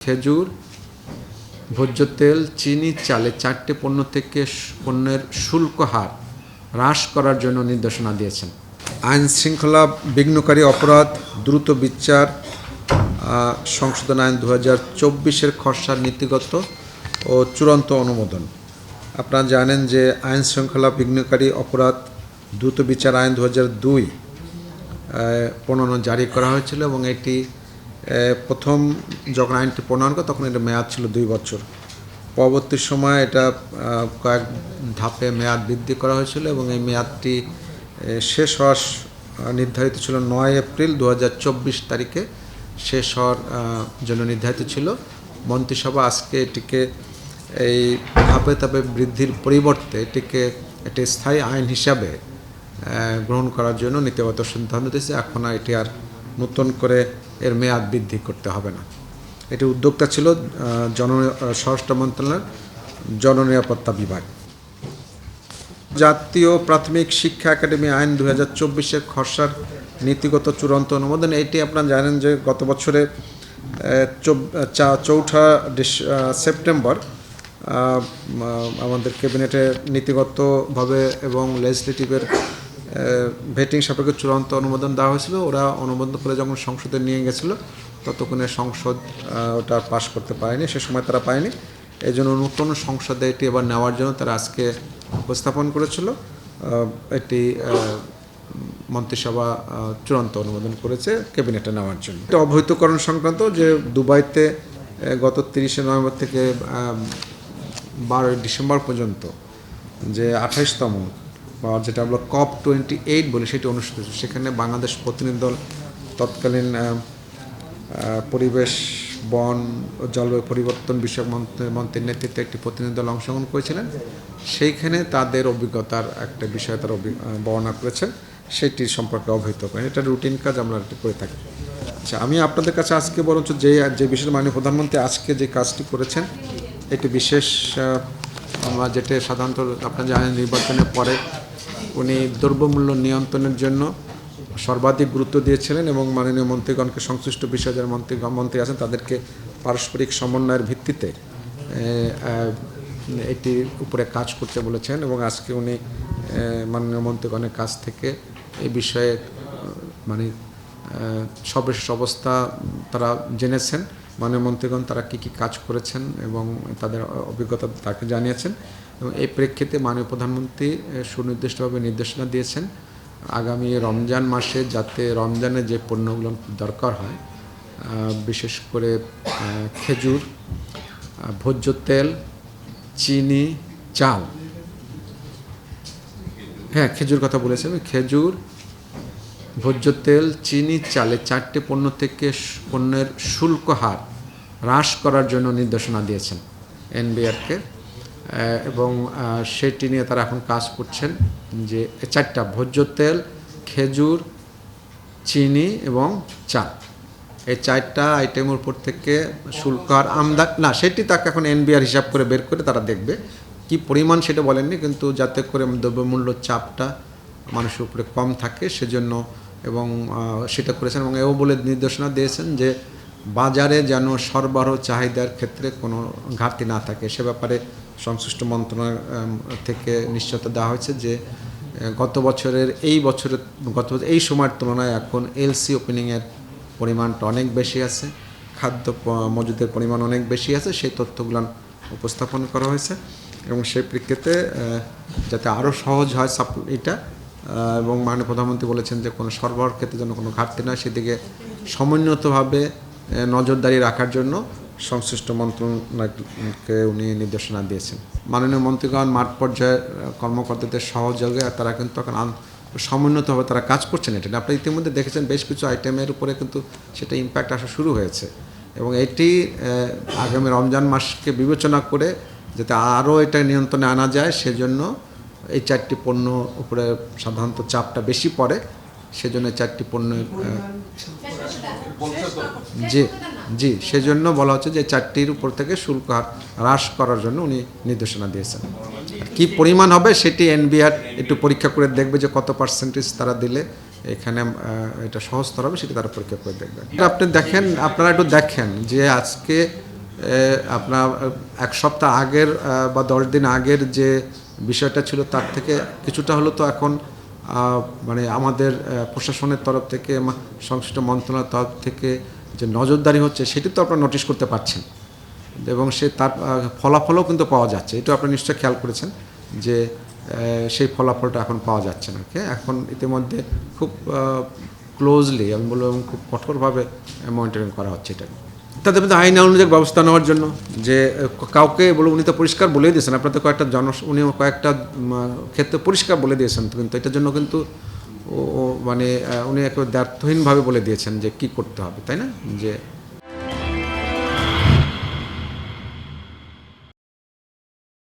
খেজুর, ভোজ্য তেল, চিনি, চালে 4টে পণ্য থেকে পণ্যের শুল্ক হার হ্রাস করার জন্য নির্দেশনা দিয়েছেন। আইন শৃঙ্খলা বিঘ্নকারী অপরাধ দ্রুত বিচার সংশোধন আইন 2024-এর খসড়া নীতিগত ও চূড়ান্ত অনুমোদন। আপনারা জানেন যে আইন শৃঙ্খলা বিঘ্নকারী অপরাধ দ্রুত বিচার আইন 2002 প্রণয়ন জারি করা হয়েছিল এবং এটি প্রথম যখন আইনটি প্রণয়ন করে তখন এটা মেয়াদ ছিল 2 বছর। পরবর্তী সময় এটা কয়েক ধাপে মেয়াদ বৃদ্ধি করা হয়েছিল এবং এই মেয়াদটি শেষ হওয়ার নির্ধারিত ছিল 9 এপ্রিল 2024 তারিখে শেষ হওয়ার জন্য নির্ধারিত ছিল। মন্ত্রিসভা আজকে এটিকে এই ধাপে ধাপে বৃদ্ধির পরিবর্তে এটিকে একটি স্থায়ী আইন হিসাবে গ্রহণ করার জন্য নীতিগত সিদ্ধান্ত দিয়েছে। এখন এটি আর নতুন করে এর মেয়াদ বৃদ্ধি করতে হবে না। এটি উদ্যোক্তা ছিল স্বরাষ্ট্র মন্ত্রণালয়ের জননিরাপত্তা বিভাগ। জাতীয় প্রাথমিক শিক্ষা একাডেমি আইন 2024-এর খসড়ার নীতিগত চূড়ান্ত অনুমোদন। এটি আপনারা জানেন যে গত বছরে 4 সেপ্টেম্বর আমাদের ক্যাবিনেটে নীতিগতভাবে এবং লেজিসলেটিভের ভেটিং সাপেক্ষে চূড়ান্ত অনুমোদন দেওয়া হয়েছিল। ওরা অনুমোদন করে যখন সংসদে নিয়ে গেছিলো ততক্ষণে সংসদ ওটা পাশ করতে পারেনি, সে সময় তারা পায়নি। এই জন্য নতুন সংসদে এটি এবার নেওয়ার জন্য তারা আজকে উপস্থাপন করেছিল। এটি মন্ত্রিসভা চূড়ান্ত অনুমোদন করেছে ক্যাবিনেটে নেওয়ার জন্য। এটা অবৈধকরণ সংক্রান্ত যে দুবাইতে গত 30 নভেম্বর থেকে 12 ডিসেম্বর পর্যন্ত যে 28তম বা যেটা আমরা COP28 বলি সেটি অনুষ্ঠিত হয়েছে। সেখানে বাংলাদেশ প্রতিনিধি দল তৎকালীন পরিবেশ, বন ও জলবায়ু পরিবর্তন বিষয়ক মন্ত্রীর নেতৃত্বে একটি প্রতিনিধি দল অংশগ্রহণ করেছিলেন। সেইখানে তাদের অভিজ্ঞতার একটা বিষয় তারা বর্ণনা করেছেন, সেটি সম্পর্কে অবহিত করেন। এটা রুটিন কাজ আমরা করে থাকি। আচ্ছা, আমি আপনাদের কাছে আজকে বরঞ্চ যে বিষয়ে মাননীয় প্রধানমন্ত্রী আজকে যে কাজটি করেছেন এটি বিশেষ, আমরা যেটা সাধারণত আপনারা জানেন নির্বাচনের পরে উনি দ্রব্যমূল্য নিয়ন্ত্রণের জন্য সর্বাধিক গুরুত্ব দিয়েছিলেন এবং মাননীয় মন্ত্রীগণকে সংশ্লিষ্ট বিষয়ে যারা মন্ত্রী আছেন তাদেরকে পারস্পরিক সমন্বয়ের ভিত্তিতে এটির উপরে কাজ করতে বলেছেন এবং আজকে উনি মাননীয় মন্ত্রীগণের কাছ থেকে এই বিষয়ে মানে সর্বশেষ অবস্থা তারা জেনেছেন। মাননীয় মন্ত্রীগণ তারা কী কী কাজ করেছেন এবং তাদের অভিজ্ঞতা তাকে জানিয়েছেন এবং এই প্রেক্ষিতে মাননীয় প্রধানমন্ত্রী সুনির্দিষ্টভাবে নির্দেশনা দিয়েছেন আগামী রমজান মাসে যাতে রমজানে যে পণ্যগুলো দরকার হয়, বিশেষ করে খেজুর, ভোজ্য তেল, চিনি, চাল, খেজুর কথা বলেছি আমি, খেজুর, ভোজ্য তেল, চিনি, চালে 4টে পণ্য থেকে পণ্যের শুল্ক হার হ্রাস করার জন্য নির্দেশনা দিয়েছেন এনবিআরকে এবং সেটি নিয়ে তারা এখন কাজ করছেন যে 4টা ভোজ্য তেল, খেজুর, চিনি এবং চাল, এই 4টা আইটেমের উপর থেকে শুল্ক হার সেটি তাকে এখন এনবিআর হিসাব করে বের করে তারা দেখবে কি পরিমাণ সেটা বলেননি, কিন্তু যাতে করে দ্রব্যমূল্য চাপটা মানুষের উপরে কম থাকে সেজন্য এবং সেটা করেছেন এবং এও বলে নির্দেশনা দিয়েছেন যে বাজারে যেন সরবরাহ চাহিদার ক্ষেত্রে কোনো ঘাটতি না থাকে সে ব্যাপারে সংশ্লিষ্ট মন্ত্রণালয় থেকে নিশ্চয়তা দেওয়া হয়েছে যে গত বছর এই সময়ের তুলনায় এখন এলসি ওপেনিংয়ের পরিমাণটা অনেক বেশি আছে, খাদ্য মজুদের পরিমাণ অনেক বেশি আছে, সেই তথ্যগুলো উপস্থাপন করা হয়েছে এবং সেই প্রেক্ষিতে যাতে আরও সহজ হয় এটা এবং মাননীয় প্রধানমন্ত্রী বলেছেন যে কোনো সরবরাহের ক্ষেত্রে যেন কোনো ঘাটতি নয় সেদিকে সমন্বিতভাবে নজরদারি রাখার জন্য সংশ্লিষ্ট মন্ত্রণালয়কে উনি নির্দেশনা দিয়েছেন। মাননীয় মন্ত্রীগণ মাঠ পর্যায়ের কর্মকর্তাদের সহযোগে তারা কিন্তু এখন সমন্বিতভাবে তারা কাজ করছেন। এটা আপনারা ইতিমধ্যে দেখেছেন বেশ কিছু আইটেমের উপরে কিন্তু সেটা ইম্প্যাক্ট আসা শুরু হয়েছে এবং এটি আগামী রমজান মাসকে বিবেচনা করে যাতে আরও এটা নিয়ন্ত্রণে আনা যায় সেজন্য এই 4টি পণ্য উপরে সাধারণত চাপটা বেশি পড়ে, সেজন্য 4টি পণ্যের জি সেজন্য বলা হচ্ছে যে 4টির উপর থেকে শুল্ক হার হ্রাস করার জন্য উনি নির্দেশনা দিয়েছেন। কি পরিমাণ হবে সেটি এনবিআর একটু পরীক্ষা করে দেখবে যে কত পার্সেন্টেজ তারা দিলে এখানে এটা সহজতর হবে সেটি তারা পরীক্ষা করে দেখবেন। আপনারা একটু দেখেন যে আজকে আপনার এক সপ্তাহ আগের বা 10 দিন আগের যে বিষয়টা ছিল তার থেকে কিছুটা হলো তো এখন মানে আমাদের প্রশাসনের তরফ থেকে সংশ্লিষ্ট মন্ত্রণালয়ের তরফ থেকে যে নজরদারি হচ্ছে সেটি তো আপনারা নোটিশ করতে পারছেন এবং তার ফলাফলও কিন্তু পাওয়া যাচ্ছে। এটা আপনারা নিশ্চয়ই খেয়াল করেছেন যে সেই ফলাফলটা এখন পাওয়া যাচ্ছে না। এখন ইতিমধ্যে খুব ক্লোজলি আমি বলবো এবং খুব কঠোরভাবে মনিটরিং করা হচ্ছে এটা। তাদের মধ্যে আইন অনুযায়ী ব্যবস্থা নেওয়ার জন্য যে কাউকে বলে উনি তো পরিষ্কার বলে দিয়েছেন, আপনার তো কয়েকটা উনি কয়েকটা ক্ষেত্রে পরিষ্কার বলে দিয়েছেন, কিন্তু এটার জন্য কিন্তু মানে উনি একেবারে দ্ব্যর্থহীনভাবে বলে দিয়েছেন যে কী করতে হবে, তাই না? যে